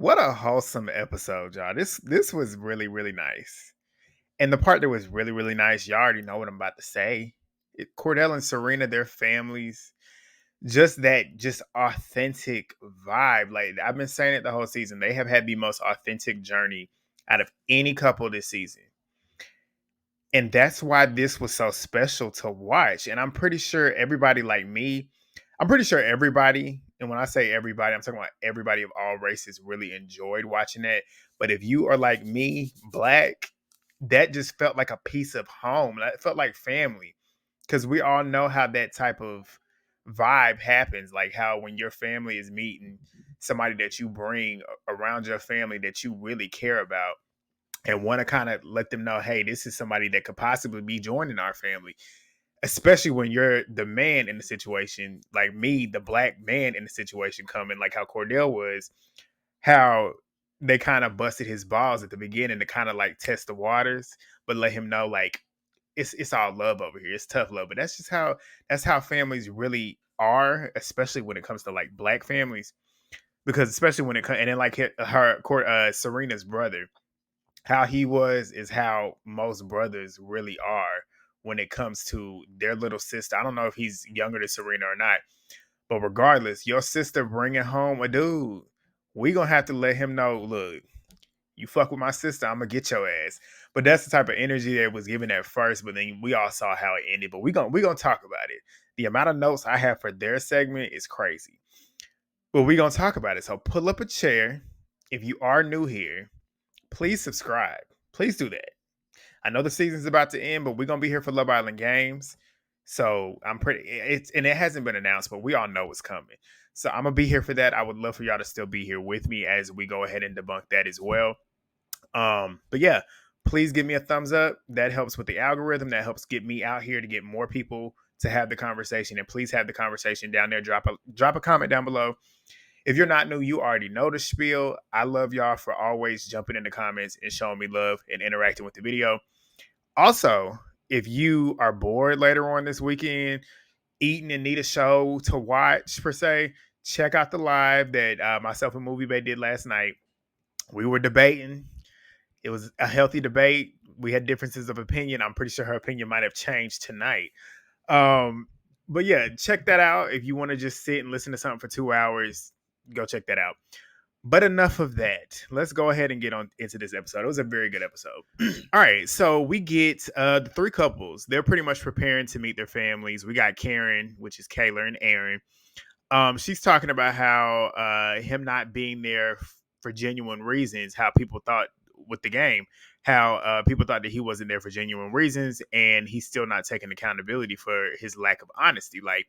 What a wholesome episode, y'all. This was really, really nice. And the part that was really, really nice, y'all already know what I'm about to say. Kordell and Serena, their families, just authentic vibe. Like I've been saying it the whole season. They have had the most authentic journey out of any couple this season. And that's why this was so special to watch. And I'm pretty sure everybody like me, I'm pretty sure everybody, and when I say everybody, I'm talking about everybody of all races really enjoyed watching that. But if you are like me, black, that just felt like a piece of home. It felt like family. Because we all know how that type of vibe happens. Like how when your family is meeting somebody that you bring around your family that you really care about and want to kind of let them know, hey, this is somebody that could possibly be joining our family, especially when you're the man in the situation, like me, the black man in the situation coming, like how Kordell was, how they kind of busted his balls at the beginning to kind of like test the waters, but let him know like it's all love over here. It's tough love, but that's how families really are, especially when it comes to like black families, because especially when it comes and then like Serena's brother how he was is how most brothers really are when it comes to their little sister. I don't know if he's younger than Serena or not, but regardless, your sister bringing home a dude, we gonna have to let him know. Look, you fuck with my sister, I'm gonna get your ass. But that's the type of energy that was given at first. But then we all saw how it ended. But we gonna talk about it. The amount of notes I have for their segment is crazy. But we gonna talk about it. So pull up a chair. If you are new here, please subscribe. Please do that. I know the season's about to end, but we're gonna be here for Love Island games. So I'm pretty and it hasn't been announced, but we all know it's coming. So I'm gonna be here for that. I would love for y'all to still be here with me as we go ahead and debunk that as well. But yeah, please give me a thumbs up. That helps with the algorithm. That helps get me out here to get more people to have the conversation. And please have the conversation down there. Drop a comment down below. If you're not new, you already know the spiel. I love y'all for always jumping in the comments and showing me love and interacting with the video. Also, if you are bored later on this weekend, eating and need a show to watch per se, check out the live that myself and Movie Bay did last night. We were debating. It was a healthy debate. We had differences of opinion. I'm pretty sure her opinion might have changed tonight. Um, but yeah, check that out. If you want to just sit and listen to something for 2 hours, go check that out. But enough of that. Let's go ahead and get on into this episode. It was a very good episode. All right, so we get the three couples. They're pretty much preparing to meet their families. We got Karen, which is Kayla and Aaron. She's talking about how him not being there for genuine reasons, how people thought with the game, how people thought that he wasn't there for genuine reasons, and he's still not taking accountability for his lack of honesty. Like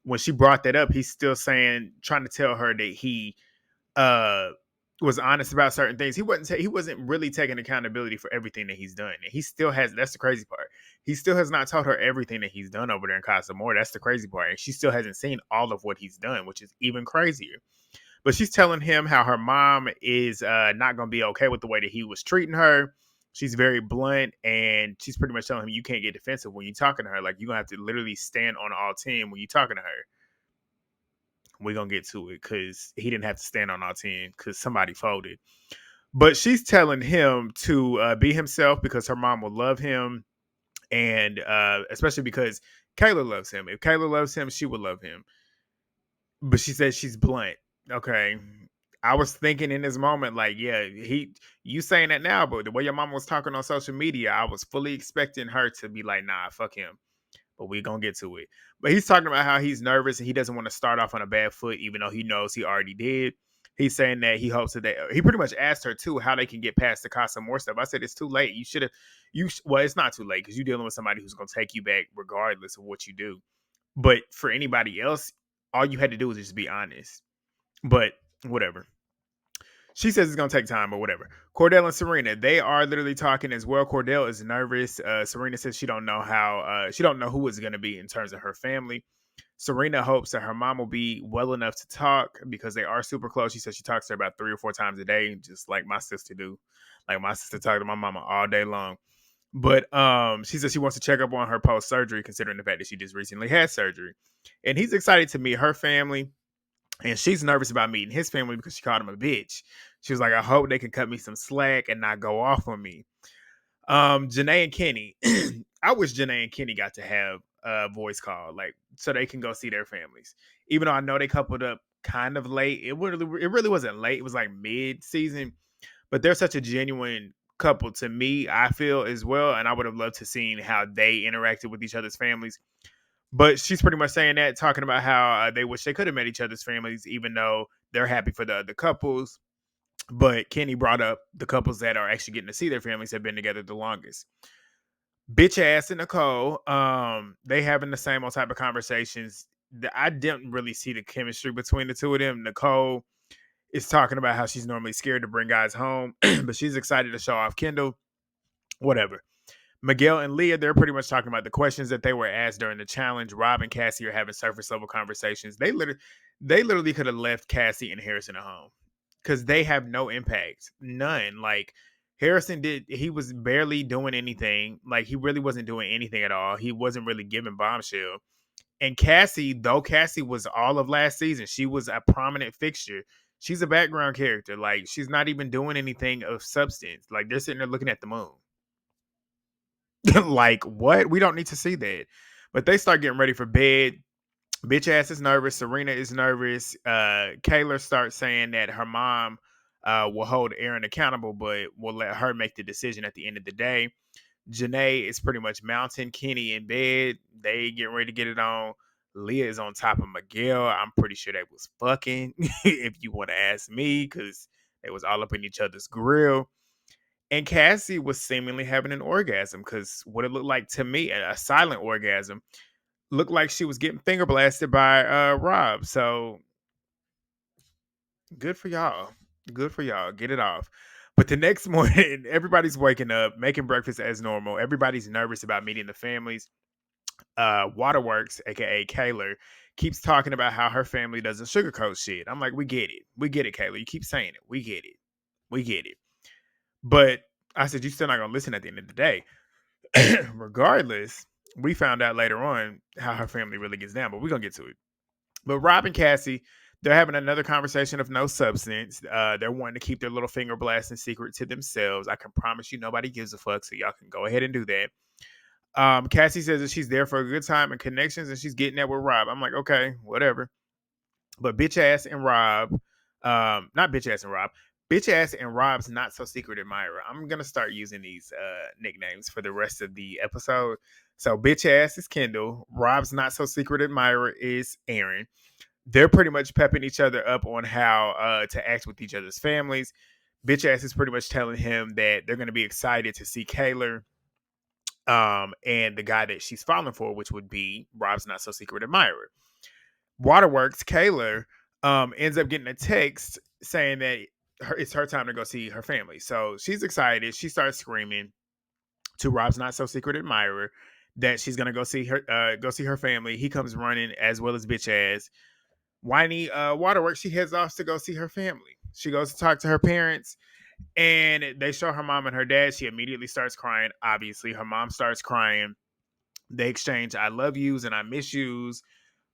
when she brought that up, he's still trying to tell her that he uh was honest about certain things. He wasn't really taking accountability for everything that he's done. And he still has that's the crazy part. He still has not told her everything that he's done over there in Casa More. That's the crazy part. And she still hasn't seen all of what he's done, which is even crazier. But she's telling him how her mom is not going to be okay with the way that he was treating her. She's very blunt, and she's pretty much telling him you can't get defensive when you're talking to her. Like, you're going to have to literally stand on all 10 when you're talking to her. We're going to get to it because he didn't have to stand on all 10 because somebody folded. But she's telling him to be himself because her mom will love him. And especially because Kayla loves him. If Kayla loves him, she will love him. But she says she's blunt. Okay. I was thinking in this moment, like, yeah, you saying that now, but the way your mom was talking on social media, I was fully expecting her to be like, nah, fuck him. But we're going to get to it. But he's talking about how he's nervous and he doesn't want to start off on a bad foot, even though he knows he already did. He's saying that he hopes that he pretty much asked her too how they can get past the Casa More stuff. I said it's too late. You should have well, it's not too late because you're dealing with somebody who's going to take you back regardless of what you do. But for anybody else, all you had to do was just be honest. But whatever. She says it's going to take time or whatever. Kordell and Serena, they are literally talking as well. Kordell is nervous. Serena says she don't know who it's going to be in terms of her family. Serena hopes that her mom will be well enough to talk because they are super close. She says she talks to her about 3 or 4 times a day, just like my sister do. Like my sister talks to my mama all day long. But she says she wants to check up on her post-surgery, considering the fact that she just recently had surgery. And he's excited to meet her family. And she's nervous about meeting his family because she called him a bitch. She was like, I hope they can cut me some slack and not go off on me. Janae and Kenny. I wish Janae and Kenny got to have a voice call, like so they can go see their families. Even though I know they coupled up kind of late, it really wasn't late. It was like mid season, but they're such a genuine couple to me. I feel as well, and I would have loved to seen how they interacted with each other's families. But she's pretty much saying that, talking about how they wish they could have met each other's families, even though they're happy for the other couples. But Kenny brought up the couples that are actually getting to see their families have been together the longest. Bitch ass and Nicole, they having the same old type of conversations. I didn't really see the chemistry between the two of them. Nicole is talking about how she's normally scared to bring guys home, but she's excited to show off Kendall. Whatever. Miguel and Leah, they're pretty much talking about the questions that they were asked during the challenge. Rob and Cassie are having surface level conversations. They literally could have left Cassie and Harrison at home because they have no impact, none. Like he was barely doing anything. Like he really wasn't doing anything at all. He wasn't really giving bombshell. And Cassie, though Cassie was all of last season, she was a prominent fixture. She's a background character. Like she's not even doing anything of substance. Like they're sitting there looking at the moon. Like what? We don't need to see that. But they start getting ready for bed. Bitch ass is nervous. Serena is nervous. Kayla starts saying that her mom will hold Aaron accountable, but will let her make the decision at the end of the day. Janae is pretty much mounting Kenny in bed. They getting ready to get it on. Leah is on top of Miguel. I'm pretty sure they was fucking, if you want to ask me, because they was all up in each other's grill. And Cassie was seemingly having an orgasm because what it looked like to me, a silent orgasm, looked like she was getting finger blasted by Rob. So good for y'all. Good for y'all. Get it off. But the next morning, everybody's waking up, making breakfast as normal. Everybody's nervous about meeting the families. Waterworks, aka Kayla, keeps talking about how her family doesn't sugarcoat shit. I'm like, we get it. We get it, Kayla. You keep saying it. We get it. We get it. But I said, you're still not gonna listen at the end of the day. Regardless, we found out later on how her family really gets down, but we're gonna get to it. But Rob and Cassie, they're having another conversation of no substance. They're wanting to keep their little finger blasting secret to themselves. I can promise you nobody gives a fuck, so y'all can go ahead and do that. Cassie says that she's there for a good time and connections, and she's getting that with Rob. I'm like, okay, whatever. But bitch ass and Rob, not bitch ass and Rob, bitch ass and Rob's not so secret admirer. I'm gonna start using these nicknames for the rest of the episode. So bitch ass is Kendall. Rob's not so secret admirer is Aaron. They're pretty much pepping each other up on how to act with each other's families. Bitch ass is pretty much telling him that they're gonna be excited to see Kayla. And the guy that she's falling for, which would be Rob's not so secret admirer. Waterworks, Kayla, ends up getting a text saying that it's her time to go see her family. So she's excited. She starts screaming to Rob's not so secret admirer that she's gonna go see her family. He comes running as well as bitch ass. Whiny Waterworks, she heads off to go see her family. She goes to talk to her parents, and they show her mom and her dad. She immediately starts crying. Obviously, her mom starts crying. They exchange I love yous and I miss yous.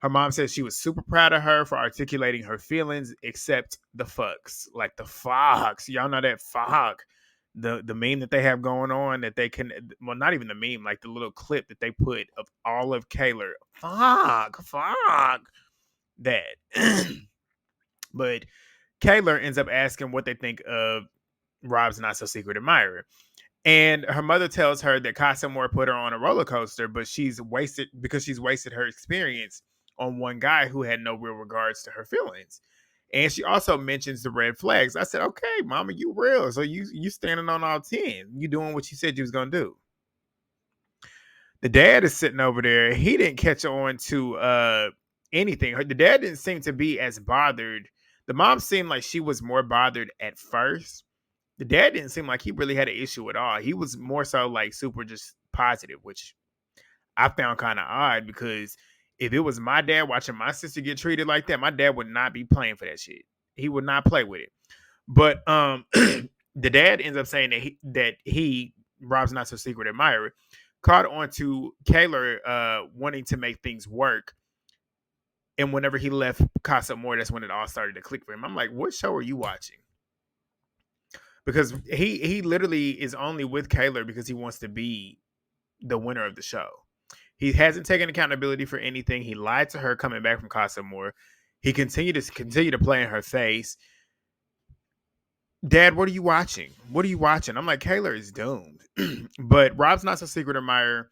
Her mom says she was super proud of her for articulating her feelings, except the fucks. Like the fucks. Y'all know that fuck. The meme that they have going on that they can, well, not even the meme, like the little clip that they put of all of Kayla. Fuck. That. But Kayla ends up asking what they think of Rob's not so secret admirer. And her mother tells her that Casa Moore put her on a roller coaster, but she's wasted her experience on one guy who had no real regards to her feelings. And she also mentions the red flags. I said, okay, mama, you real. So you standing on all 10. You doing what you said you was gonna do. The dad is sitting over there. He didn't catch on to anything. The dad didn't seem to be as bothered. The mom seemed like she was more bothered at first. The dad didn't seem like he really had an issue at all. He was more so like super just positive, which I found kind of odd because if it was my dad watching my sister get treated like that, my dad would not be playing for that shit. He would not play with it. But the dad ends up saying that he Rob's not so secret admirer caught on to Kayla wanting to make things work And whenever he left Casa More, that's when it all started to click for him. I'm like, what show are you watching? Because he literally is only with Kaylor because he wants to be the winner of the show. He hasn't taken accountability for anything. He lied to her coming back from Casa More. He continued to play in her face. Dad, what are you watching? What are you watching? I'm like, Kaylor is doomed. But Rob's not so secret admirer.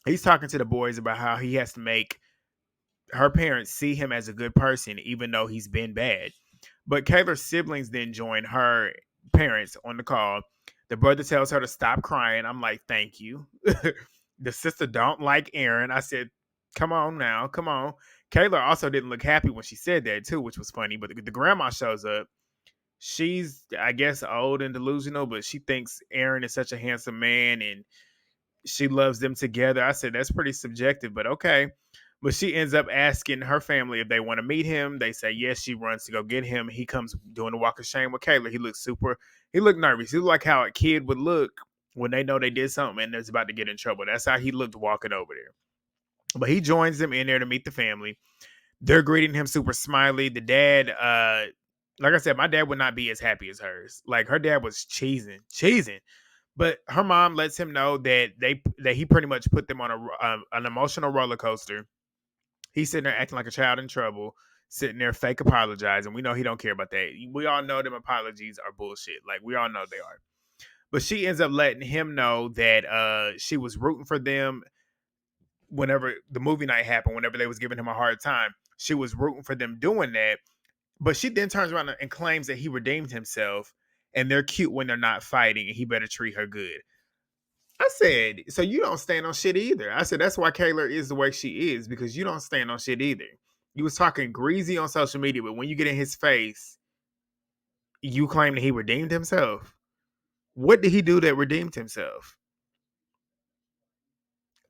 He's talking to the boys about how he has to make her parents see him as a good person, even though he's been bad. But Kaylor's siblings then join her parents on the call. The brother tells her to stop crying. I'm like, thank you. The sister don't like Aaron. I said, come on now, come on. Kaylor also didn't look happy when she said that too, which was funny. But the grandma shows up. She's, I guess, old and delusional, but she thinks Aaron is such a handsome man and she loves them together. I said, that's pretty subjective, but okay. But she ends up asking her family if they want to meet him. They say yes. She runs to go get him. He comes doing the walk of shame with Kayla. He looked nervous. He looked like how a kid would look when they know they did something and it's about to get in trouble. That's how he looked walking over there. But he joins them in there to meet the family. They're greeting him super smiley. The dad, like I said, my dad would not be as happy as hers. Like her dad was cheesing. But her mom lets him know that he pretty much put them on an emotional roller coaster. He's sitting there acting like a child in trouble, sitting there fake apologizing. We know he don't care about that. We all know them apologies are bullshit. Like we all know they are. But she ends up letting him know that she was rooting for them whenever the movie night happened, whenever they was giving him a hard time. She was rooting for them doing that. But she then turns around and claims that he redeemed himself and they're cute when they're not fighting and he better treat her good. I said, so you don't stand on shit either. I said, that's why Kaylor is the way she is, because you don't stand on shit either. You was talking greasy on social media, but when you get in his face, you claim that he redeemed himself. What did he do that redeemed himself?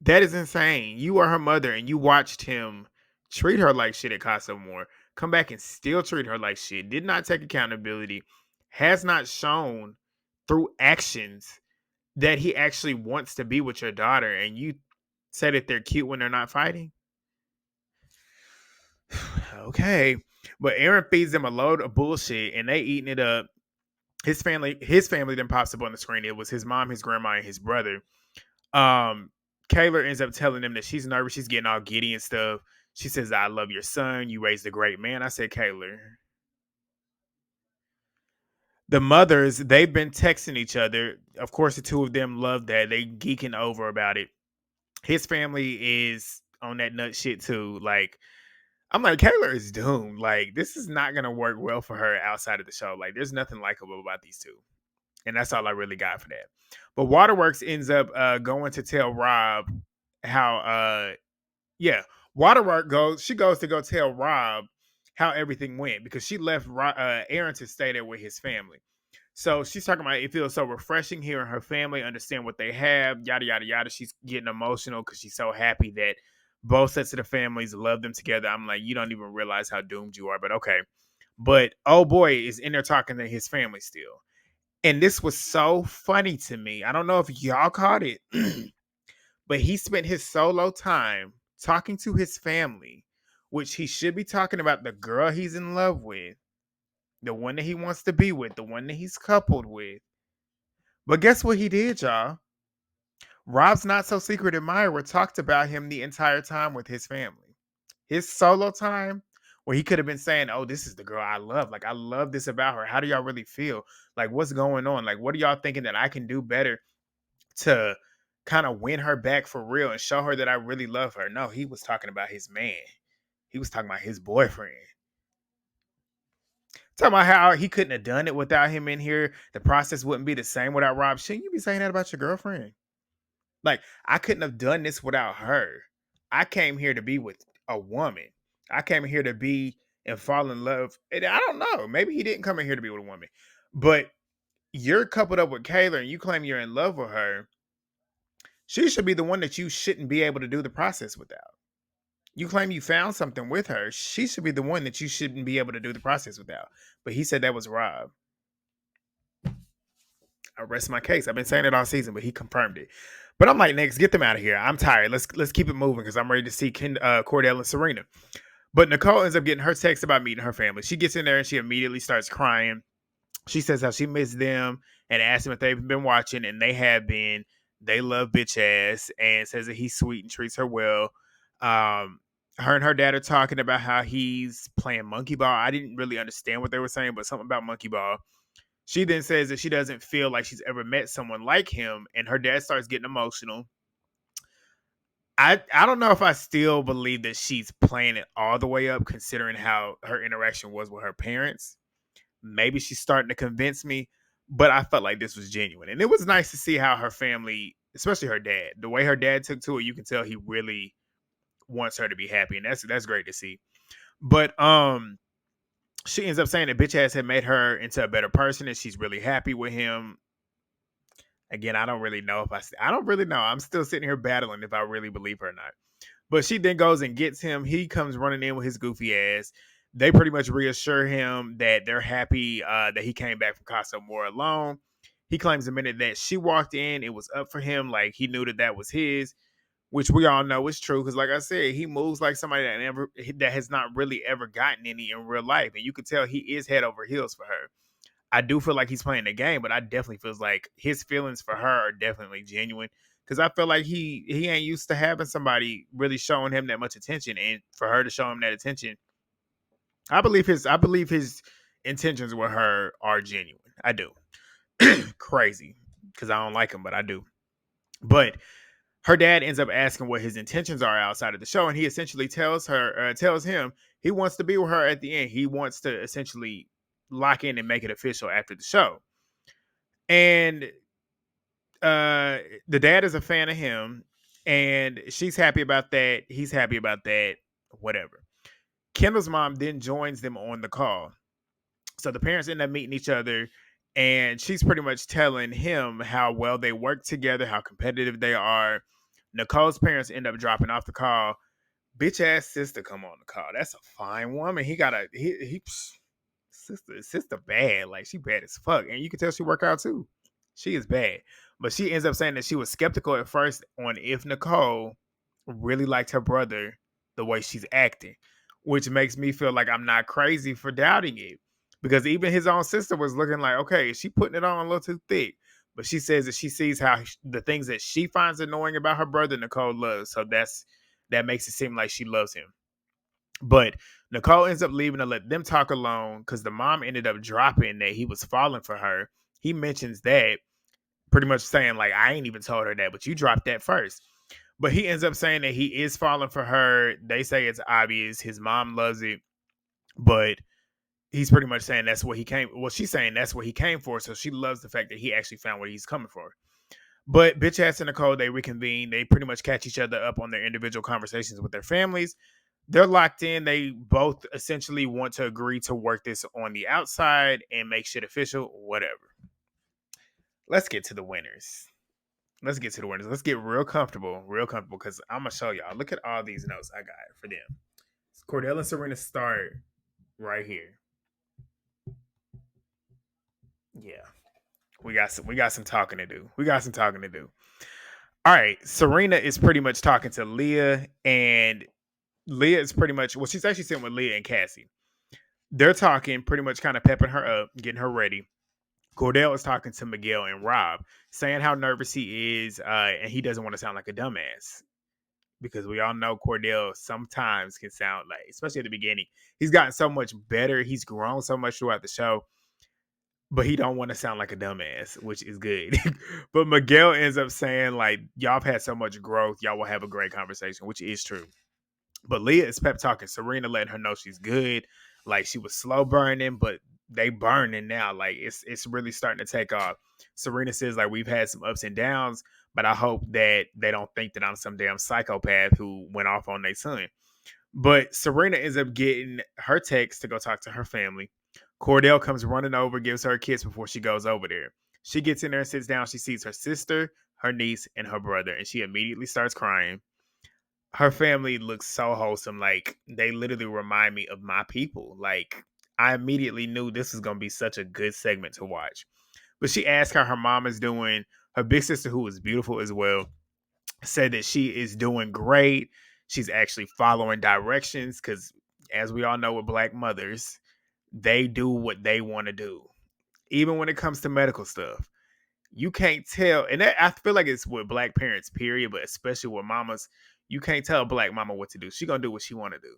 That is insane. You are her mother and you watched him treat her like shit at Casa More, come back and still treat her like shit, did not take accountability, has not shown through actions that he actually wants to be with your daughter, and you say that they're cute when they're not fighting? Okay. But Aaron feeds them a load of bullshit and they eating it up. His family then pops up on the screen. It was his mom, his grandma, and his brother. Kaylor ends up telling them that she's nervous. She's getting all giddy and stuff. She says, I love your son. You raised a great man. I said, Kaylor. The mothers, they've been texting each other. Of course, the two of them love that. They geeking over about it. His family is on that nut shit too. Like, I'm like, Kaylor is doomed. Like, this is not gonna work well for her outside of the show. Like, there's nothing likable about these two. And that's all I really got for that. But Waterworks ends up going to tell Rob how yeah, she goes to go tell Rob how everything went because she left Aaron to stay there with his family. So she's talking about it feels so refreshing hearing her family understand what they have, yada yada yada. She's getting emotional because she's so happy that both sets of the families love them together. I'm like, you don't even realize how doomed you are, but okay. But oh boy is in there talking to his family still. And this was so funny to me. I don't know if y'all caught it, but he spent his solo time talking to his family, which he should be talking about the girl he's in love with, the one that he wants to be with, the one that he's coupled with. But guess what he did, y'all? Rob's not so secret admirer talked about him the entire time with his family. His solo time, where he could have been saying, oh, this is the girl I love. Like, I love this about her. How do y'all really feel? Like, what's going on? Like, what are y'all thinking that I can do better to kind of win her back for real and show her that I really love her? No, he was talking about his man. He was talking about his boyfriend. Talking about how he couldn't have done it without him in here. The process wouldn't be the same without Rob. Shouldn't you be saying that about your girlfriend? Like, I couldn't have done this without her. I came here to be with a woman. I came here to be and fall in love. And I don't know. Maybe he didn't come in here to be with a woman. But you're coupled up with Kayla and you claim you're in love with her. She should be the one that you shouldn't be able to do the process without. You claim you found something with her. She should be the one that you shouldn't be able to do the process without. But he said that was Rob. I rest my case. I've been saying it all season, but he confirmed it. But I'm like, next, get them out of here. I'm tired. Let's keep it moving because I'm ready to see Kordell and Serena. But Nicole ends up getting her text about meeting her family. She gets in there and she immediately starts crying. She says how she missed them and asks them if they've been watching, and they have been. They love bitch ass, and says that he's sweet and treats her well. Um, her and her dad are talking about how he's playing monkey ball. I didn't really understand what they were saying, but something about monkey ball. She then says that she doesn't feel like she's ever met someone like him, and her dad starts getting emotional. I don't know if I still believe that she's playing it all the way up, considering how her interaction was with her parents. Maybe she's starting to convince me, but I felt like this was genuine. And it was nice to see how her family, especially her dad, the way her dad took to it, you can tell he really wants her to be happy. And that's great to see. But she ends up saying that bitch ass had made her into a better person and she's really happy with him. Again, I don't really know if I don't really know. I'm still sitting here battling if I really believe her or not. But she then goes and gets him. He comes running in with his goofy ass. They pretty much reassure him that they're happy that he came back from Casa more alone. He claims the minute that she walked in, it was up for him. Like he knew that that was his, which we all know is true. Because like I said, he moves like somebody that has not really ever gotten any in real life, and you could tell he is head over heels for her. I do feel like he's playing the game, but I definitely feels like his feelings for her are definitely genuine. Because I feel like he ain't used to having somebody really showing him that much attention, and for her to show him that attention, I believe his intentions with her are genuine. I do. Crazy, because I don't like him, but I do. But her dad ends up asking what his intentions are outside of the show, and he essentially tells him he wants to be with her at the end. He wants to essentially lock in and make it official after the show. And uh the dad is a fan of him, and she's happy about that. He's happy about that. Whatever. Kendall's mom then joins them on the call. So the parents end up meeting each other, and she's pretty much telling him how well they work together, how competitive they are. Nicole's parents end up dropping off the call. Bitch ass sister come on the call. That's a fine woman. He got a he sister bad. Like she bad as fuck. And you can tell she work out too. She is bad. But she ends up saying that she was skeptical at first on if Nicole really liked her brother the way she's acting, which makes me feel like I'm not crazy for doubting it. Because even his own sister was looking like, okay, is she putting it on a little too thick? But she says that she sees how the things that she finds annoying about her brother, Nicole loves. So that makes it seem like she loves him. But Nicole ends up leaving to let them talk alone because the mom ended up dropping that he was falling for her. He mentions that, pretty much saying, like, I ain't even told her that, but you dropped that first. But he ends up saying that he is falling for her. They say it's obvious. His mom loves it. But he's pretty much saying that's what he came. Well, she's saying that's what he came for. So she loves the fact that he actually found what he's coming for. But bitch ass and Nicole, they reconvene. They pretty much catch each other up on their individual conversations with their families. They're locked in. They both essentially want to agree to work this on the outside and make shit official, whatever. Let's get to the winners. Let's get real comfortable, because I'm going to show y'all. Look at all these notes I got for them. Kordell and Serena start right here. Yeah. We got some talking to do. All right. Serena is pretty much talking to Leah, and Leah is pretty much, well, she's actually sitting with Leah and Cassie. They're talking, pretty much kind of pepping her up, getting her ready. Kordell is talking to Miguel and Rob, saying how nervous he is, and he doesn't want to sound like a dumbass. Because we all know Kordell sometimes can sound like, especially at the beginning, he's gotten so much better. He's grown so much throughout the show, but he don't want to sound like a dumbass, which is good. But Miguel ends up saying, like, y'all have had so much growth, y'all will have a great conversation, which is true. But Leah is pep talking Serena, letting her know she's good. Like she was slow burning, but they burning now. Like it's really starting to take off. Serena says, like, we've had some ups and downs, but I hope that they don't think that I'm some damn psychopath who went off on their son. But Serena ends up getting her text to go talk to her family. Kordell comes running over, gives her a kiss before she goes over there. She gets in there and sits down. She sees her sister, her niece, and her brother, and she immediately starts crying. Her family looks so wholesome. Like they literally remind me of my people. Like I immediately knew this was gonna be such a good segment to watch. But she asked how her mom is doing. Her big sister, who is beautiful as well, said that she is doing great. She's actually following directions because as we all know with black mothers, they do what they want to do. Even when it comes to medical stuff, you can't tell, and that, I feel like it's with black parents, period, but especially with mamas, you can't tell a black mama what to do. She gonna do what she want to do.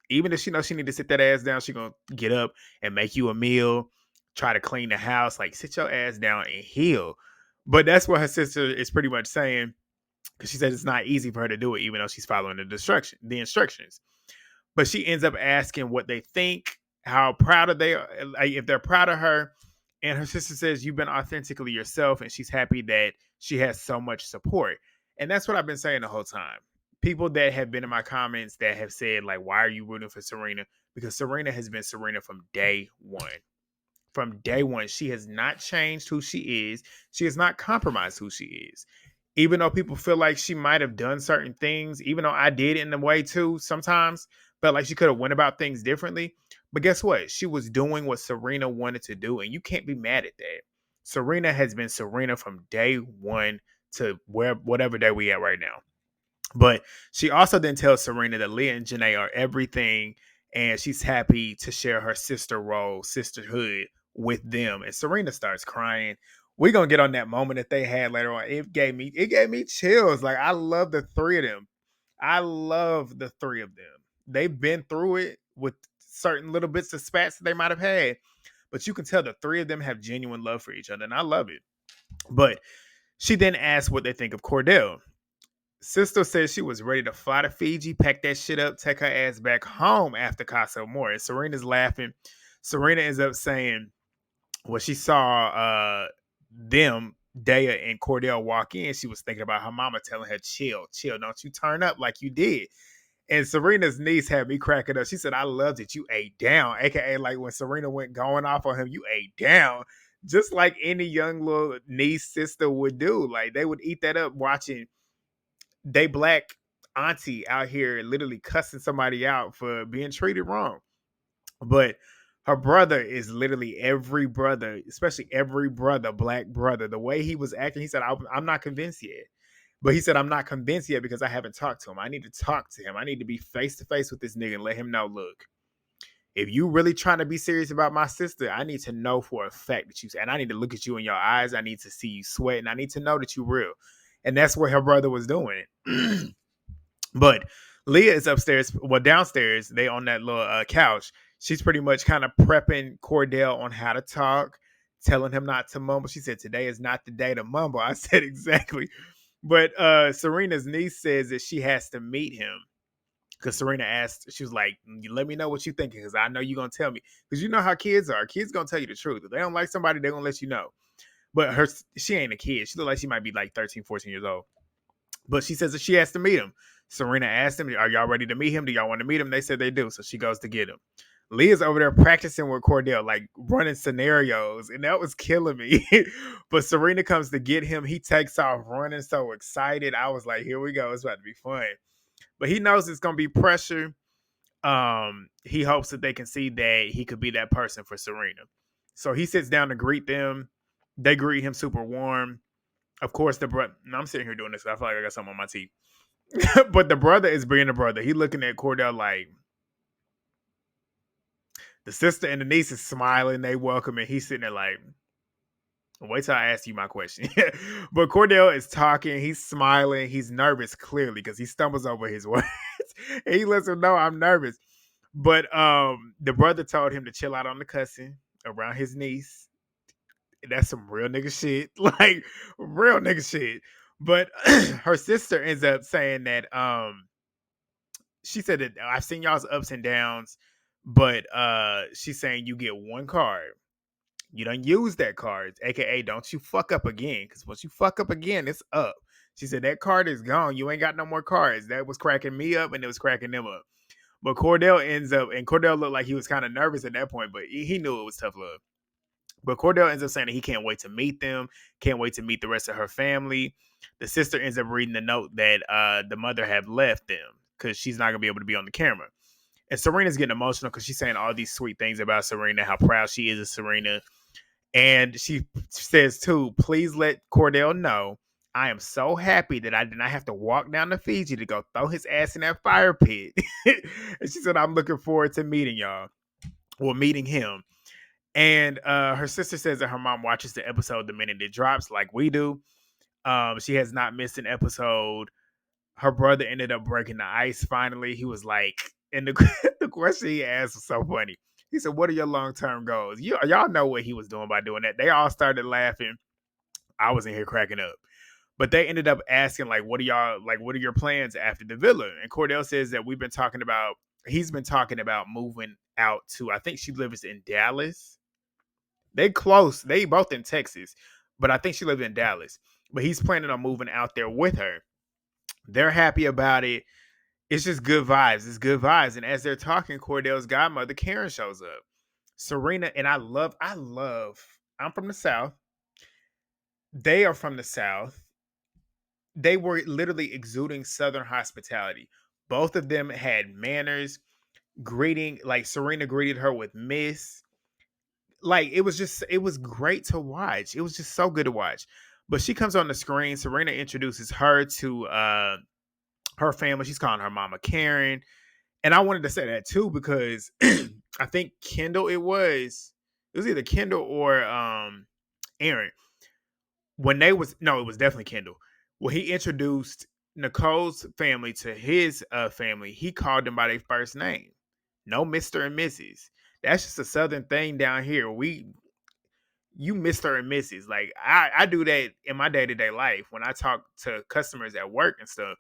Even if she knows she need to sit that ass down, she gonna get up and make you a meal, try to clean the house, like sit your ass down and heal. But that's what her sister is pretty much saying, because she said it's not easy for her to do it, even though she's following the instructions. But she ends up asking what they think, how proud of they are, like if they're proud of her. And her sister says, "You've been authentically yourself," and she's happy that she has so much support. And that's what I've been saying the whole time. People that have been in my comments that have said, like, why are you rooting for Serena? Because Serena has been Serena from day one. From day one, she has not changed who she is. She has not compromised who she is. Even though people feel like she might have done certain things, even though I did in a way too, sometimes felt like she could have went about things differently. But guess what? She was doing what Serena wanted to do, and you can't be mad at that. Serena has been Serena from day one to whatever day we at right now. But she also then tells Serena that Leah and Janae are everything, and she's happy to share her sister role, sisterhood with them. And Serena starts crying. We're gonna get on that moment that they had later on. It gave me chills. Like, I love the three of them. I love the three of them. They've been through it with certain little bits of spats that they might have had, but you can tell the three of them have genuine love for each other, and I love it. But she then asks what they think of Kordell. Sister says she was ready to fly to Fiji, pack that shit up, take her ass back home after Casa Amor. And Serena's laughing. Serena ends up saying, when she saw them, Daya and Kordell, walk in, she was thinking about her mama telling her, chill, don't you turn up like you did. And Serena's niece had me cracking up. She said, I loved it. You ate down. AKA, like when Serena went going off on him, you ate down. Just like any young little niece, sister would do. Like, they would eat that up watching they black auntie out here literally cussing somebody out for being treated wrong. But her brother is literally every brother, especially every brother, black brother. The way he was acting, he said, I'm not convinced yet. But he said, I'm not convinced yet because I haven't talked to him. I need to talk to him. I need to be face to face with this nigga and let him know, look, if you really trying to be serious about my sister, I need to know for a fact that and I need to look at you in your eyes. I need to see you sweat, and I need to know that you real. And that's what her brother was doing. But Leah is upstairs, well, downstairs. They on that little couch. She's pretty much kind of prepping Kordell on how to talk, telling him not to mumble. She said, today is not the day to mumble. I said, exactly. But Serena's niece says that she has to meet him because Serena asked, she was like, let me know what you're thinking because I know you're going to tell me. Because you know how kids are. Kids going to tell you the truth. If they don't like somebody, they're going to let you know. But she ain't a kid. She look like she might be like 13, 14 years old. But she says that she has to meet him. Serena asked him, are y'all ready to meet him? Do y'all want to meet him? They said they do. So she goes to get him. Leah's over there practicing with Kordell, like running scenarios. And that was killing me. But Serena comes to get him. He takes off running, so excited. I was like, here we go. It's about to be fun. But he knows it's going to be pressure. He hopes that they can see that he could be that person for Serena. So he sits down to greet them. They greet him super warm. Of course, I'm sitting here doing this. I feel like I got something on my teeth. But the brother is being a brother. He looking at Kordell like, the sister and the niece is smiling. They welcome and he's sitting there like, wait till I ask you my question. But Kordell is talking. He's smiling. He's nervous, clearly, because he stumbles over his words. And he lets him know I'm nervous. But the brother told him to chill out on the cussing around his niece. That's some real nigga shit. Like, real nigga shit. But her sister ends up saying that she said that I've seen y'all's ups and downs, but she's saying you get one card. You don't use that card, aka don't you fuck up again, because once you fuck up again, it's up. She said that card is gone. You ain't got no more cards. That was cracking me up and it was cracking them up. But Kordell ends up, and Kordell looked like he was kind of nervous at that point, but he knew it was tough love. But Kordell ends up saying that he can't wait to meet them, can't wait to meet the rest of her family. The sister ends up reading the note that the mother had left them because she's not going to be able to be on the camera. And Serena's getting emotional because she's saying all these sweet things about Serena, how proud she is of Serena. And she says, too, please let Kordell know I am so happy that I did not have to walk down to Fiji to go throw his ass in that fire pit. And she said, I'm looking forward to meeting y'all. Well, meeting him. And her sister says that her mom watches the episode the minute it drops, like we do. She has not missed an episode. Her brother ended up breaking the ice finally. He was like, and the question he asked was so funny. He said, what are your long-term goals? Y'all know what he was doing by doing that. They all started laughing. I was in here cracking up. But they ended up asking, like, what are your plans after the villa? And Kordell says that he's been talking about moving out to, I think she lives in Dallas. They close. They both in Texas, but I think she lives in Dallas. But he's planning on moving out there with her. They're happy about it. It's just good vibes. It's good vibes. And as they're talking, Cordell's godmother, Karen, shows up. Serena, and I'm from the South. They are from the South. They were literally exuding Southern hospitality. Both of them had manners, greeting, like Serena greeted her with Miss. Like it was great to watch. It was just so good to watch. But she comes on the screen. Serena introduces her to her family. She's calling her mama Karen. And I wanted to say that too because I think it was either Kendall or Aaron. It was definitely Kendall. When he introduced Nicole's family to his family, he called them by their first name. No Mr. and Mrs. That's just a Southern thing down here. You Mr. and Mrs. Like I do that in my day-to-day life. When I talk to customers at work and stuff,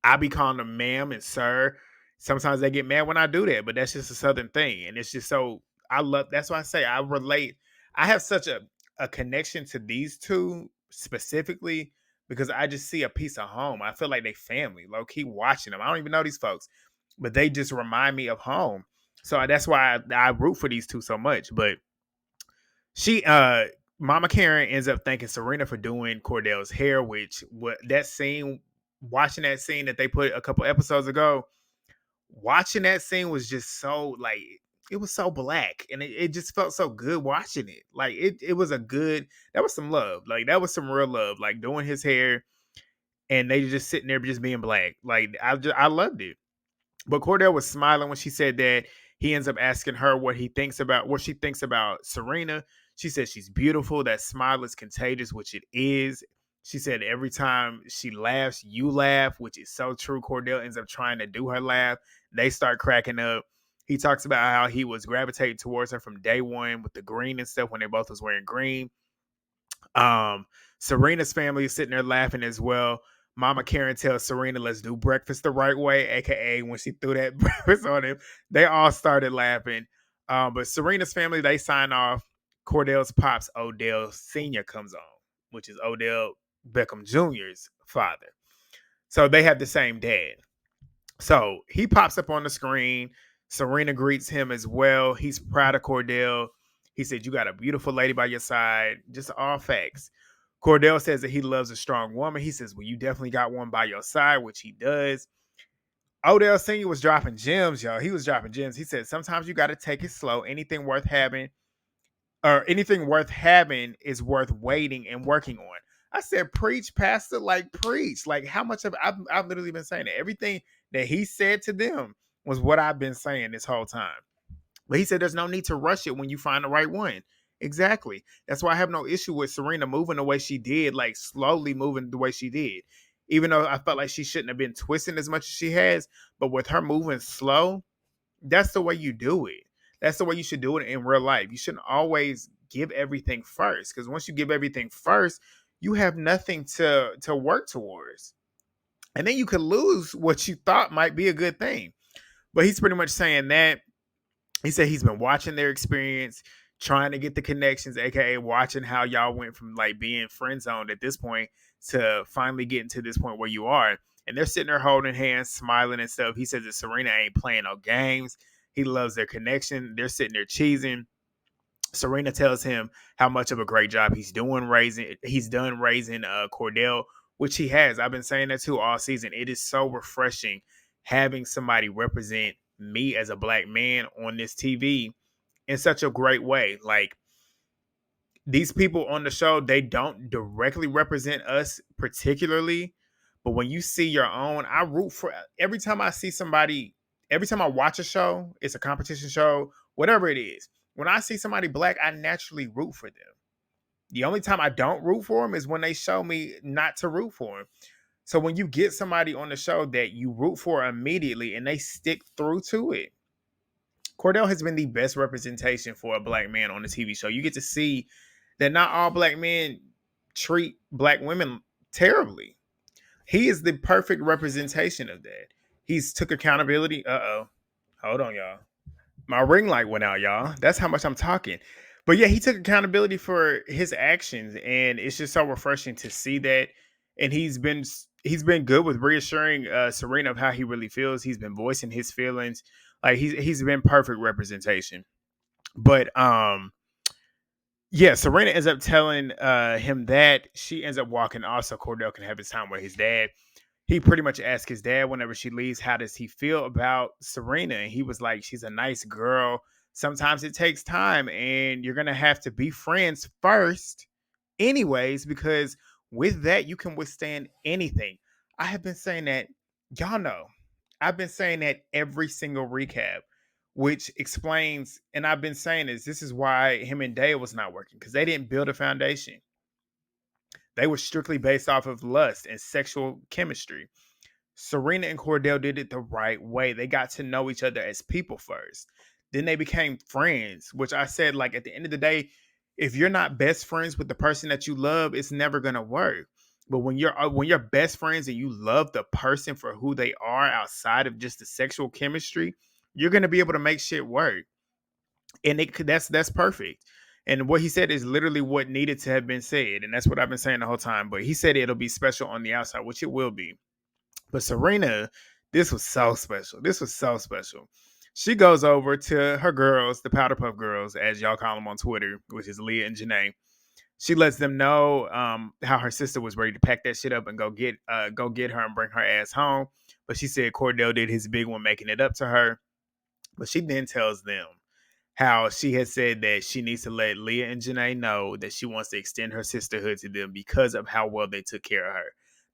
I be calling them ma'am and sir. Sometimes they get mad when I do that, but that's just a Southern thing. And it's just so I love that's why I say I relate. I have such a connection to these two specifically because I just see a piece of home. I feel like they family. Low key watching them. I don't even know these folks, but they just remind me of home. So that's why I root for these two so much. But she Mama Karen ends up thanking Serena for doing Cordell's hair, which what that scene watching that scene that they put a couple episodes ago, watching that scene was just so like it was so black and it just felt so good watching it. Like it was that was some love. Like that was some real love. Like doing his hair and they just sitting there just being black. Like I loved it. But Kordell was smiling when she said that. He ends up asking her what she thinks about Serena. She said she's beautiful. That smile is contagious, which it is. She said every time she laughs, you laugh, which is so true. Kordell ends up trying to do her laugh. They start cracking up. He talks about how he was gravitating towards her from day one with the green and stuff when they both was wearing green. Serena's family is sitting there laughing as well. Mama Karen tells Serena, let's do breakfast the right way, aka when she threw that breakfast on him. They all started laughing. But Serena's family, they sign off. Cordell's pops, Odell Sr. comes on, which is Odell Beckham Jr.'s father. So they have the same dad. So he pops up on the screen. Serena greets him as well. He's proud of Kordell. He said, you got a beautiful lady by your side. Just all facts. Kordell says that he loves a strong woman. He says, well, you definitely got one by your side, which he does. Odell Sr. was dropping gems, y'all. He was dropping gems. He said, sometimes you got to take it slow. Anything worth having is worth waiting and working on. I said, preach, pastor, like preach. Like how much of I've literally been saying it. Everything that he said to them was what I've been saying this whole time. But he said there's no need to rush it when you find the right one. Exactly. That's why I have no issue with Serena moving the way she did, like slowly moving the way she did. Even though I felt like she shouldn't have been twisting as much as she has, but with her moving slow, that's the way you do it. That's the way you should do it in real life. You shouldn't always give everything first because once you give everything first, you have nothing to work towards. And then you could lose what you thought might be a good thing. But he's pretty much saying that he said he's been watching their experience, trying to get the connections, aka watching how y'all went from like being friend zoned at this point to finally getting to this point where you are. And they're sitting there holding hands, smiling and stuff. He says that Serena ain't playing no games. He loves their connection. They're sitting there cheesing. Serena tells him how much of a great job he's done raising Kordell, which he has. I've been saying that too all season. It is so refreshing having somebody represent me as a black man on this TV in such a great way. Like these people on the show, they don't directly represent us particularly, but when you see your own, I root for every time I see somebody, every time I watch a show, it's a competition show, whatever it is. When I see somebody black, I naturally root for them. The only time I don't root for them is when they show me not to root for them. So when you get somebody on the show that you root for immediately and they stick through to it, Kordell has been the best representation for a black man on the TV show. You get to see that not all black men treat black women terribly. He is the perfect representation of that. He's took accountability. Uh-oh. Hold on, y'all. My ring light went out, y'all. That's how much I'm talking. But yeah, he took accountability for his actions, and it's just so refreshing to see that. And he's been good with reassuring Serena of how he really feels. He's been voicing his feelings. Like he's been perfect representation. But yeah, Serena ends up telling him that she ends up walking off so Kordell can have his time with his dad. He pretty much asked his dad whenever she leaves, how does he feel about Serena? And he was like, she's a nice girl. Sometimes it takes time and you're going to have to be friends first, anyways, because with that, you can withstand anything. I have been saying that, y'all know, I've been saying that every single recap, which explains, and I've been saying this is why him and Dale was not working because they didn't build a foundation. They were strictly based off of lust and sexual chemistry. Serena and Kordell did it the right way. They got to know each other as people first. Then they became friends, which I said, like, at the end of the day, if you're not best friends with the person that you love, it's never gonna work. But when you're best friends and you love the person for who they are outside of just the sexual chemistry, you're gonna be able to make shit work. And that's perfect. And what he said is literally what needed to have been said, and that's what I've been saying the whole time. But he said it'll be special on the outside, which it will be. But Serena, this was so special. This was so special. She goes over to her girls, the Powder Puff Girls, as y'all call them on Twitter, which is Leah and Janae. She lets them know how her sister was ready to pack that shit up and go get her and bring her ass home. But she said Kordell did his big one, making it up to her. But she then tells them how she has said that she needs to let Leah and Janae know that she wants to extend her sisterhood to them because of how well they took care of her.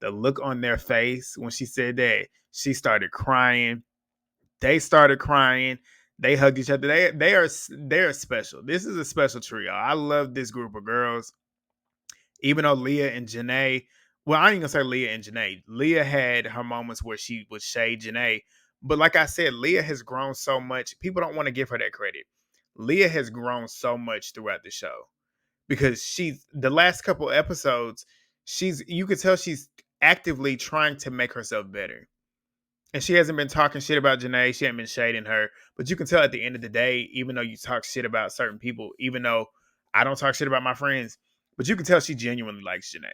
The look on their face when she said that, she started crying. They started crying. They hugged each other. They are special. This is a special trio. I love this group of girls. Even though Leah and Janae, well, I ain't gonna say Leah and Janae. Leah had her moments where she would shade Janae, but like I said, Leah has grown so much. People don't want to give her that credit. Leah has grown so much throughout the show because she's the last couple episodes. You could tell she's actively trying to make herself better. And she hasn't been talking shit about Janae. She hasn't been shading her. But you can tell at the end of the day, even though you talk shit about certain people, even though I don't talk shit about my friends, but you can tell she genuinely likes Janae.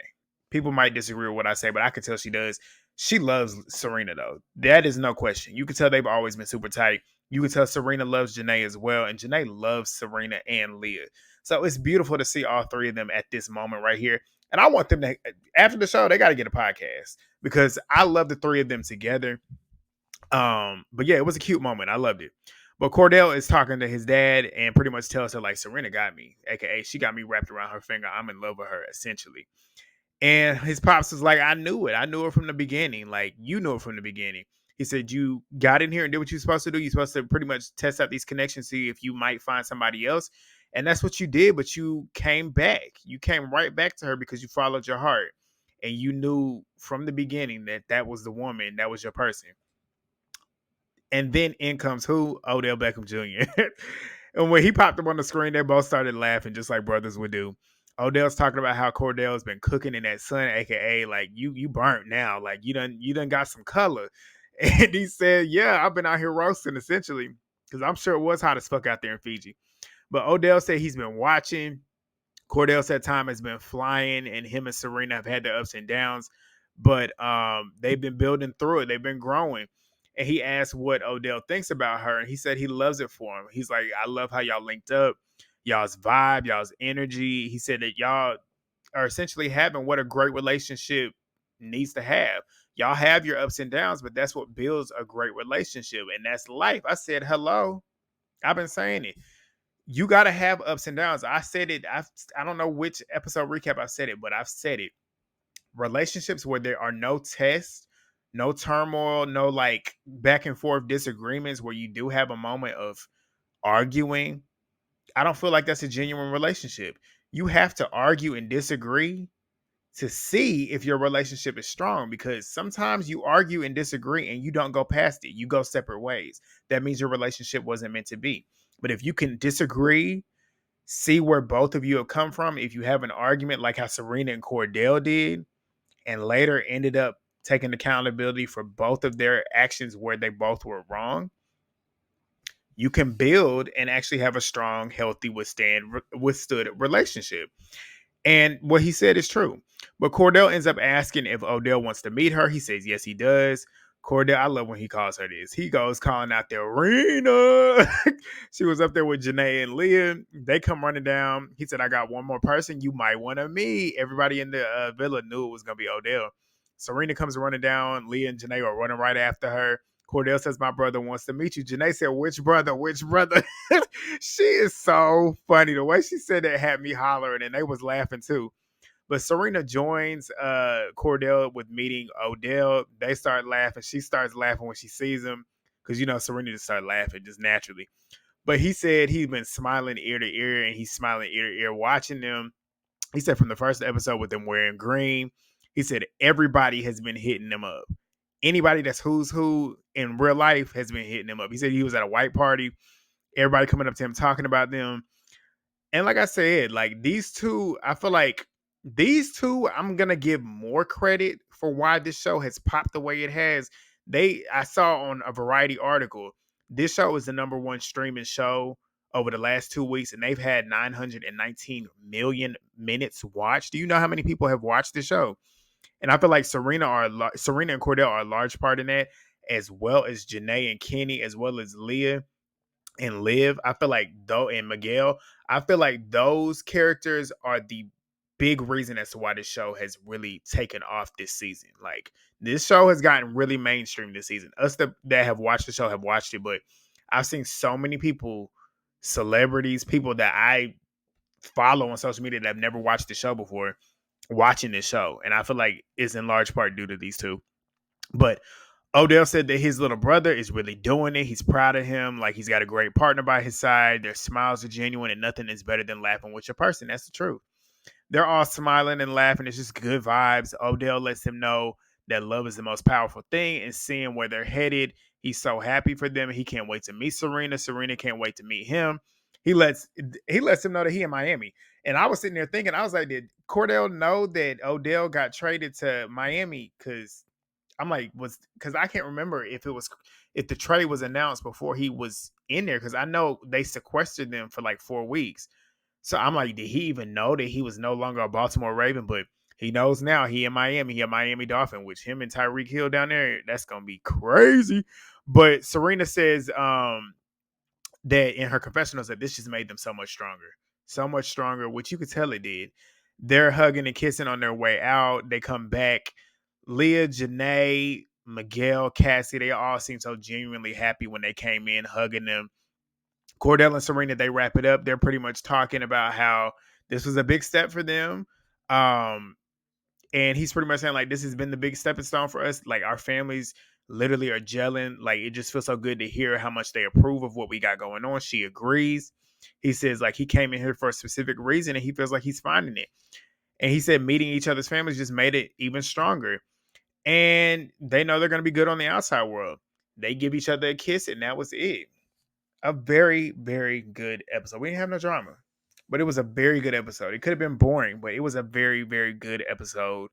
People might disagree with what I say, but I can tell she does. She loves Serena, though. That is no question. You can tell they've always been super tight. You can tell Serena loves Janae as well. And Janae loves Serena and Leah. So it's beautiful to see all three of them at this moment right here. And I want them to, after the show, they got to get a podcast because I love the three of them together. But yeah, it was a cute moment. I loved it. But Kordell is talking to his dad and pretty much tells her, like, Serena got me, aka she got me wrapped around her finger. I'm in love with her, essentially. And his pops was like, I knew it. I knew it from the beginning. Like, you knew it from the beginning. He said, you got in here and did what you're supposed to do. You're supposed to pretty much test out these connections, see if you might find somebody else. And that's what you did. But you came back. You came right back to her because you followed your heart. And you knew from the beginning that that was the woman, that was your person. And then in comes who? Odell Beckham Jr. And when he popped up on the screen, they both started laughing just like brothers would do. Odell's talking about how Kordell's been cooking in that sun, aka like you burnt now, like you done got some color. And he said, "Yeah, I've been out here roasting essentially because I'm sure it was hot as fuck out there in Fiji." But Odell said he's been watching. Kordell said time has been flying, and him and Serena have had their ups and downs, but they've been building through it. They've been growing. And he asked what Odell thinks about her, and he said he loves it for him. He's like, I love how y'all linked up, y'all's vibe, y'all's energy. He said that y'all are essentially having what a great relationship needs to have. Y'all have your ups and downs, but that's what builds a great relationship, and that's life. I said, hello. I've been saying it. You got to have ups and downs. I said it. I don't know which episode recap I said it, but I've said it. Relationships where there are no tests, no turmoil, no like back and forth disagreements, where you do have a moment of arguing, I don't feel like that's a genuine relationship. You have to argue and disagree to see if your relationship is strong, because sometimes you argue and disagree and you don't go past it. You go separate ways. That means your relationship wasn't meant to be. But if you can disagree, see where both of you have come from, if you have an argument like how Serena and Kordell did, and later ended up taking accountability for both of their actions where they both were wrong, you can build and actually have a strong, healthy, withstood relationship. And what he said is true. But Kordell ends up asking if Odell wants to meet her. He says yes, he does. Kordell, I love when he calls her this. He goes calling out the arena. She was up there with Janae and Leah. They come running down. He said, I got one more person you might want to meet. Everybody in the villa knew it was going to be Odell. Serena comes running down. Leah and Janae are running right after her. Kordell says, my brother wants to meet you. Janae said, which brother? Which brother? She is so funny. The way she said that had me hollering, and they was laughing too. But Serena joins Kordell with meeting Odell. They start laughing. She starts laughing when she sees him, because Serena just started laughing just naturally. But he said he's been smiling ear to ear, and he's smiling ear to ear watching them. He said from the first episode with them wearing green, he said everybody has been hitting them up. Anybody that's who's who in real life has been hitting him up. He said he was at a white party, everybody coming up to him talking about them. And like I said, like these two, I feel like these two, I'm gonna give more credit for why this show has popped the way it has. I saw on a Variety article, this show is the number one streaming show over the last 2 weeks, and they've had 919 million minutes watched. Do you know how many people have watched the show? And I feel like Serena and Kordell are a large part in that, as well as Janae and Kenny, as well as Leah and Liv. I feel like and Miguel, I feel like those characters are the big reason as to why this show has really taken off this season. Like this show has gotten really mainstream this season. Us that have watched the show have watched it, but I've seen so many people, celebrities, people that I follow on social media that have never watched the show before, watching this show. And I feel like it's in large part due to these two. But Odell said that his little brother is really doing it. He's proud of him. Like he's got a great partner by his side. Their smiles are genuine, and nothing is better than laughing with your person. That's the truth. They're all smiling and laughing. It's just good vibes. Odell lets him know that love is the most powerful thing, and seeing where they're headed, he's so happy for them. He can't wait to meet Serena. Serena can't wait to meet him. He lets him know that he in Miami. And I was sitting there thinking, I was like, did Kordell know that Odell got traded to Miami? Because I'm like, because I can't remember if the trade was announced before he was in there, because I know they sequestered them for like 4 weeks. So I'm like, did he even know that he was no longer a Baltimore Raven? But he knows now. He in Miami. He a Miami Dolphin, which him and Tyreek Hill down there, that's gonna be crazy. But Serena says that in her confessionals that this just made them so much stronger, which you could tell it did. They're hugging and kissing on their way out. They come back. Leah, Janae, Miguel, Cassie, they all seem so genuinely happy when they came in, hugging them. Kordell and Serena, they wrap it up. They're pretty much talking about how this was a big step for them. And he's pretty much saying, like, this has been the big stepping stone for us. Like, our families literally are gelling. Like, it just feels so good to hear how much they approve of what we got going on. She agrees. He says, like, he came in here for a specific reason, and he feels like he's finding it. And he said meeting each other's families just made it even stronger. And they know they're going to be good on the outside world. They give each other a kiss, and that was it. A very, very good episode. We didn't have no drama, but it was a very good episode. It could have been boring, but it was a very, very good episode,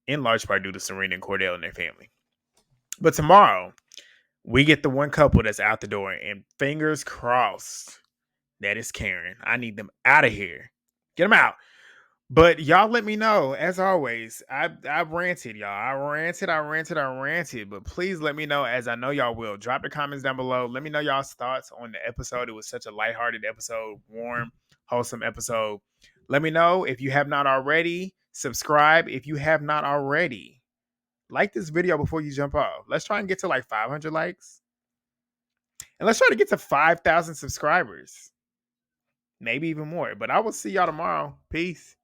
in large part due to Serena and Kordell and their family. But tomorrow, we get the one couple that's out the door, and fingers crossed, that is Karen. I need them out of here. Get them out. But y'all let me know. As always, I ranted, y'all. I ranted. But please let me know, as I know y'all will. Drop the comments down below. Let me know y'all's thoughts on the episode. It was such a lighthearted episode, warm, wholesome episode. Let me know if you have not already. Subscribe if you have not already. Like this video before you jump off. Let's try and get to like 500 likes. And let's try to get to 5,000 subscribers. maybe even more. But I will see y'all tomorrow. Peace.